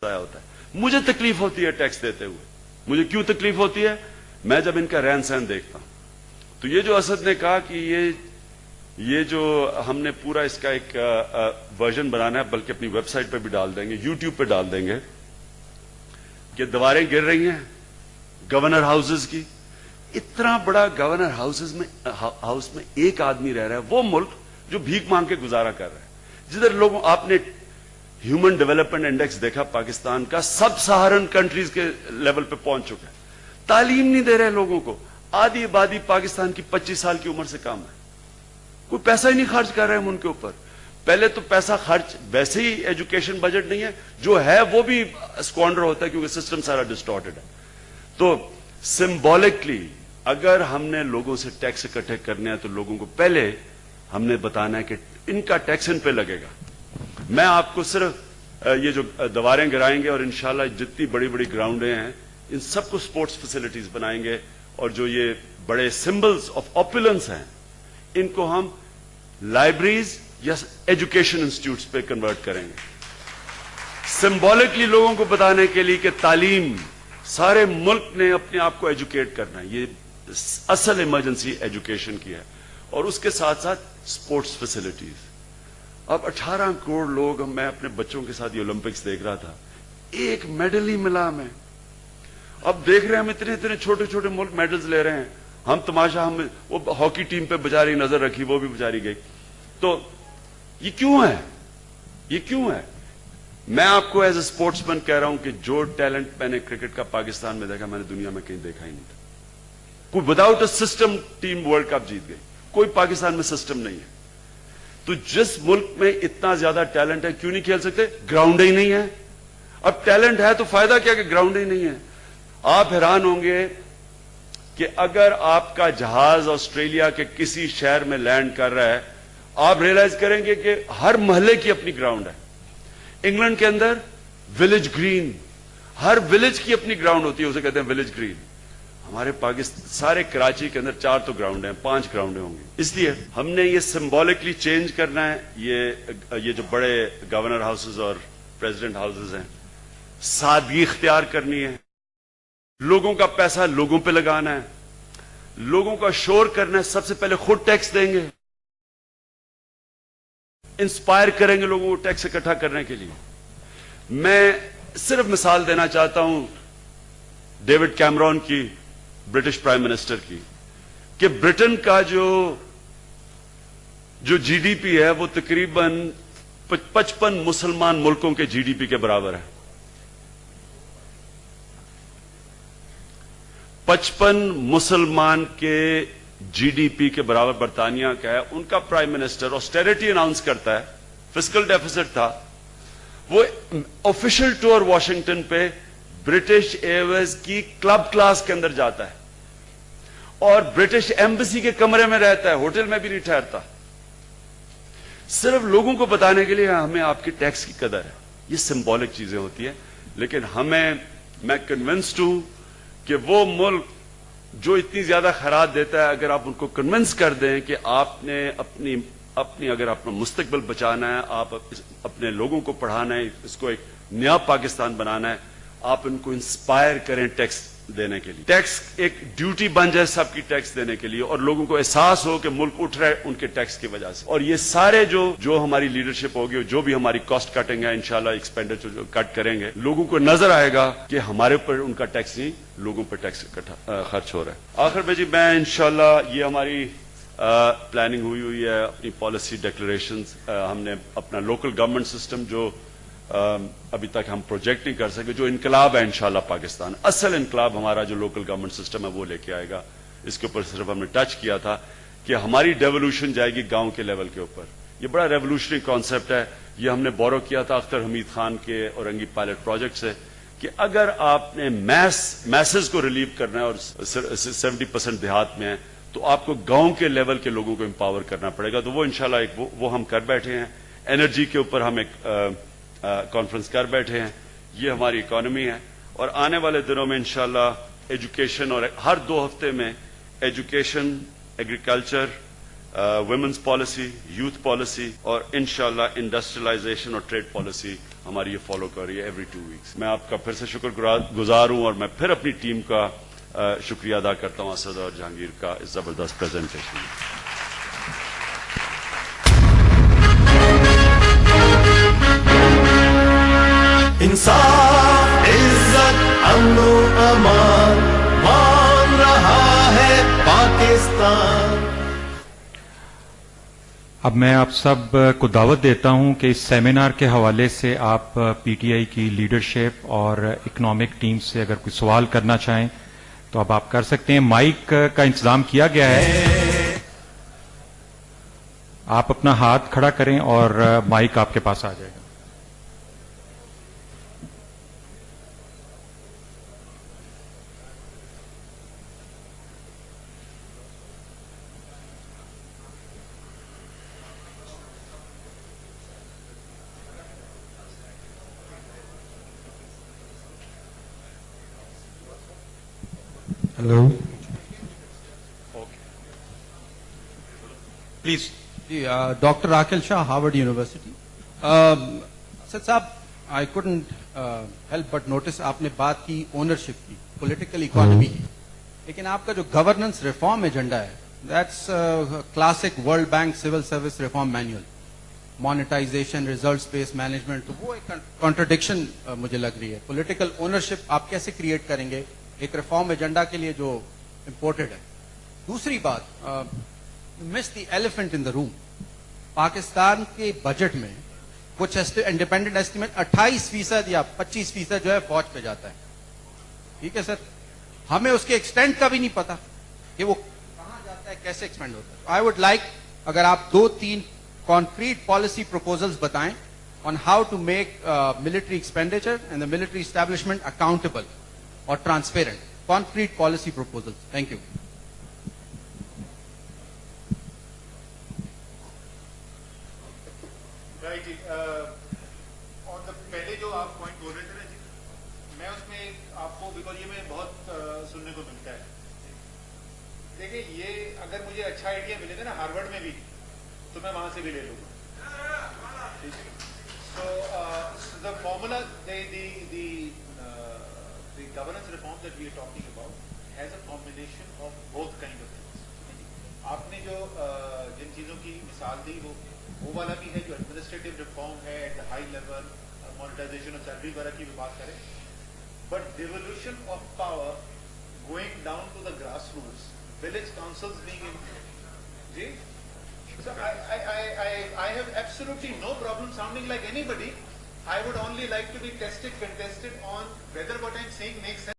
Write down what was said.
ضائع होता है। मुझे तकलीफ होती है टैक्स देते हुए। मुझे क्यों तकलीफ होती है? मैं जब इनका रहन सहन देखता हूं, तो ये जो असद ने कहा कि ये जो हमने पूरा इसका एक वर्जन बनाना है, बल्कि अपनी वेबसाइट पे भी डाल देंगे, यूट्यूब पे डाल देंगे, कि दीवारें गिर रही हैं गवर्नर हाउसेस की। इतना बड़ा गवर्नर हाउस में एक आदमी रह रहा है, वो मुल्क जो भीख मांग के गुजारा कर रहा है, जिधर लोगों, आपने ह्यूमन डेवलपमेंट इंडेक्स देखा पाकिस्तान का, सब सहारन कंट्रीज के लेवल पे पहुंच चुका है। तालीम नहीं दे रहे लोगों को। आधी आबादी पाकिस्तान की 25 साल की उम्र से कम है। कोई पैसा ही नहीं खर्च कर रहे हम उनके ऊपर। पहले तो पैसा खर्च, वैसे ही एजुकेशन बजट नहीं है, जो है वो भी स्क्वांडर होता है क्योंकि सिस्टम सारा डिस्टॉर्टेड है। तो सिंबॉलिकली अगर हमने लोगों से टैक्स इकट्ठे करने हैं तो लोगों को पहले हमने बताना है कि इनका टैक्स इन पे लगेगा। मैं आपको सिर्फ ये जो दीवारें गिराएंगे और इंशाल्लाह जितनी बड़ी बड़ी ग्राउंडें हैं इन सबको स्पोर्ट्स फैसिलिटीज बनाएंगे, और जो ये बड़े सिंबल्स ऑफ ऑपुलेंस हैं इनको हम लाइब्रेरीज या एजुकेशन इंस्टीट्यूट्स पे कन्वर्ट करेंगे, सिंबॉलिकली लोगों को बताने के लिए कि तालीम, सारे मुल्क ने अपने आप को एजुकेट करना है। ये असल इमरजेंसी एजुकेशन की है, और उसके साथ साथ स्पोर्ट्स फैसिलिटीज। अब 18 करोड़ लोग, मैं अपने बच्चों के साथ ये ओलंपिक्स देख रहा था, एक मेडल ही मिला हमें। अब देख रहे हैं हम इतने इतने छोटे छोटे मुल्क मेडल्स ले रहे हैं, हम तमाशा, हम वो हॉकी टीम पे बेचारी नजर रखी, वो भी बेचारी गई। तो ये क्यों है? ये क्यों है? मैं आपको एज ए स्पोर्ट्समैन कह रहा हूं कि जो टैलेंट मैंने क्रिकेट का पाकिस्तान में देखा, मैंने दुनिया में कहीं देखा ही नहीं था। कोई without a system team world cup जीत गई, कोई पाकिस्तान में सिस्टम नहीं है। तो जिस मुल्क में इतना ज्यादा टैलेंट है, क्यों नहीं खेल सकते? ग्राउंड ही नहीं है। अब टैलेंट है तो फायदा क्या कि ग्राउंड ही नहीं है। आप हैरान होंगे कि अगर आपका जहाज ऑस्ट्रेलिया के किसी शहर में लैंड कर रहा है, आप रियलाइज करेंगे कि हर मोहल्ले की अपनी ग्राउंड है। इंग्लैंड के अंदर विलेज ग्रीन, हर विलेज की अपनी ग्राउंड होती है, उसे कहते हैं विलेज ग्रीन। हमारे पाकिस्तान, सारे कराची के अंदर 4 तो ग्राउंड हैं, 5 ग्राउंडें होंगी। इसलिए हमने ये सिंबॉलिकली चेंज करना है। ये जो बड़े गवर्नर हाउसेज और प्रेसिडेंट हाउसेज हैं, सादगी इख्तियार करनी है। लोगों का पैसा लोगों पे लगाना है, लोगों का शोर करना है। सबसे पहले खुद टैक्स देंगे, इंस्पायर करेंगे लोगों को टैक्स इकट्ठा करने के लिए। मैं सिर्फ मिसाल देना चाहता हूं डेविड कैमरॉन की, ब्रिटिश प्राइम मिनिस्टर की, कि ब्रिटेन का जो जीडीपी है वो तकरीबन 55 मुसलमान मुल्कों के जीडीपी के बराबर है। 55 मुसलमान के जीडीपी के बराबर बरतानिया का है। उनका प्राइम मिनिस्टर ऑस्टेरिटी अनाउंस करता है, फिस्कल डेफिसिट था, वो ऑफिशियल टूर वॉशिंगटन पे ब्रिटिश एयरवेज की क्लब क्लास के अंदर जाता है और ब्रिटिश एम्बेसी के कमरे में रहता है, होटल में भी नहीं ठहरता, सिर्फ लोगों को बताने के लिए हमें आपकी टैक्स की कदर है। ये सिंबॉलिक चीजें होती है, लेकिन मैं कन्विंस्ड हूं कि वो मुल्क जो इतनी ज्यादा खराब देता है, अगर आप उनको कन्विंस कर दें कि आपने अपनी अगर अपना मुस्तकबिल बचाना है, आप अपने लोगों को पढ़ाना है, इसको एक नया पाकिस्तान बनाना है, आप उनको इंस्पायर करें टैक्स देने के लिए। टैक्स एक ड्यूटी बन जाए सबकी टैक्स देने के लिए, और लोगों को एहसास हो कि मुल्क उठ रहा है उनके टैक्स की वजह से। और ये सारे जो हमारी लीडरशिप होगी, जो भी हमारी कॉस्ट कटिंग है, इंशाल्लाह एक्सपेंडिचर जो कट करेंगे, लोगों को नजर आएगा कि हमारे ऊपर उनका टैक्स नहीं, लोगों पर टैक्स इकट्ठा खर्च हो रहा है। आखिर में जी, मैं इंशाल्लाह, ये हमारी प्लानिंग हुई है, अपनी पॉलिसी डिक्लेरेशंस, हमने अपना लोकल गवर्नमेंट सिस्टम जो अभी तक हम प्रोजेक्ट नहीं कर सके, जो इनकलाब है इंशाल्लाह पाकिस्तान, असल इनकलाब हमारा जो लोकल गवर्नमेंट सिस्टम है वो लेके आएगा। इसके ऊपर सिर्फ हमने टच किया था कि हमारी डेवोल्यूशन जाएगी गांव के लेवल के ऊपर। ये बड़ा रेवोल्यूशनरी कॉन्सेप्ट है। ये हमने बोरो किया था अख्तर हमीद खान के औरंगी पायलट प्रोजेक्ट से, कि अगर आपने मैसेज को रिलीव करना है और 70% देहात में है, तो आपको गांव के लेवल के लोगों को एम्पावर करना पड़ेगा। तो वो इंशाल्लाह वो हम कर बैठे हैं। एनर्जी के ऊपर हम एक कॉन्फ्रेंस कर बैठे हैं। ये हमारी इकोनॉमी है, और आने वाले दिनों में इंशाल्लाह एजुकेशन, और हर 2 हफ्ते में education, agriculture, women's policy, youth policy اور انشاءاللہ انڈسٹریلائزیشن اور ٹریڈ پالیسی ہماری یہ فالو کر رہی ہے ایوری 2 ویکس. میں آپ کا پھر سے شکر گزار ہوں اور میں پھر اپنی ٹیم کا شکریہ ادا کرتا ہوں اسد اور جہانگیر کا اس زبردست پریزنٹیشن میں. انصاف, عزت, امن و امان مان رہا ہے پاکستان. اب میں آپ سب کو دعوت دیتا ہوں کہ اس سیمینار کے حوالے سے آپ پی ٹی آئی کی لیڈرشپ اور اکنامک ٹیم سے اگر کوئی سوال کرنا چاہیں تو اب آپ کر سکتے ہیں. مائک کا انتظام کیا گیا ہے, آپ اپنا ہاتھ کھڑا کریں اور مائک آپ کے پاس آ جائے گا. Hello, please. جی ڈاکٹر راکل شاہ, ہارورڈ یونیورسٹی. اسد صاحب, I couldn't help but notice آپ نے بات کی اونرشپ کی, پولیٹیکل اکانومی کی, لیکن آپ کا جو گورننس ریفارم ایجنڈا ہے that's classic world bank civil service reform manual, monetisation, results based management. تو وہ ایک کانٹرڈکشن مجھے لگ رہی ہے. پولیٹیکل اونرشپ آپ کیسے کریٹ کریں گے ایک ریفارم ایجنڈا کے لیے جو امپورٹڈ ہے؟ دوسری بات, مس دی ایلیفنٹ ان دا روم. پاکستان کے بجٹ میں کچھ انڈیپینڈنٹ ایسٹیمیٹ 28% یا 25% جو ہے فوج پہ جاتا ہے. ٹھیک ہے سر, ہمیں اس کے ایکسٹینٹ کا بھی نہیں پتا کہ وہ کہاں جاتا ہے, کیسے ایکسپینڈ ہوتا ہے. آئی وڈ لائک اگر آپ 2-3 کانکریٹ پالیسی پروپوزلز بتائیں on how to make military expenditure and the military establishment accountable اور transparent. Concrete policy proposals. Thank you. پہلے جو آپ پوائنٹ بول رہے تھے نا جی, میں اس میں آپ کو بیکاز یہ میں بہت سننے کو ملتا ہے. دیکھیں, یہ اگر مجھے اچھا آئیڈیا ملے گا نا ہارورڈ میں بھی تو میں وہاں سے بھی لے لوں گا. So the formula, the governance reform that we are talking about has a combination of both kind of things. آپ نے جو جن چیزوں کی مثال دی وہ والا بھی ہے جو ایڈمنسٹریٹو ریفارم ہے at the high level, monetization اور سیلری وغیرہ کی بھی بات کریں, but devolution of power going down to the grass roots, village councils being in. جی, so I have absolutely no problem sounding like anybody. I would only like to be tested, contested on whether what I'm saying makes sense.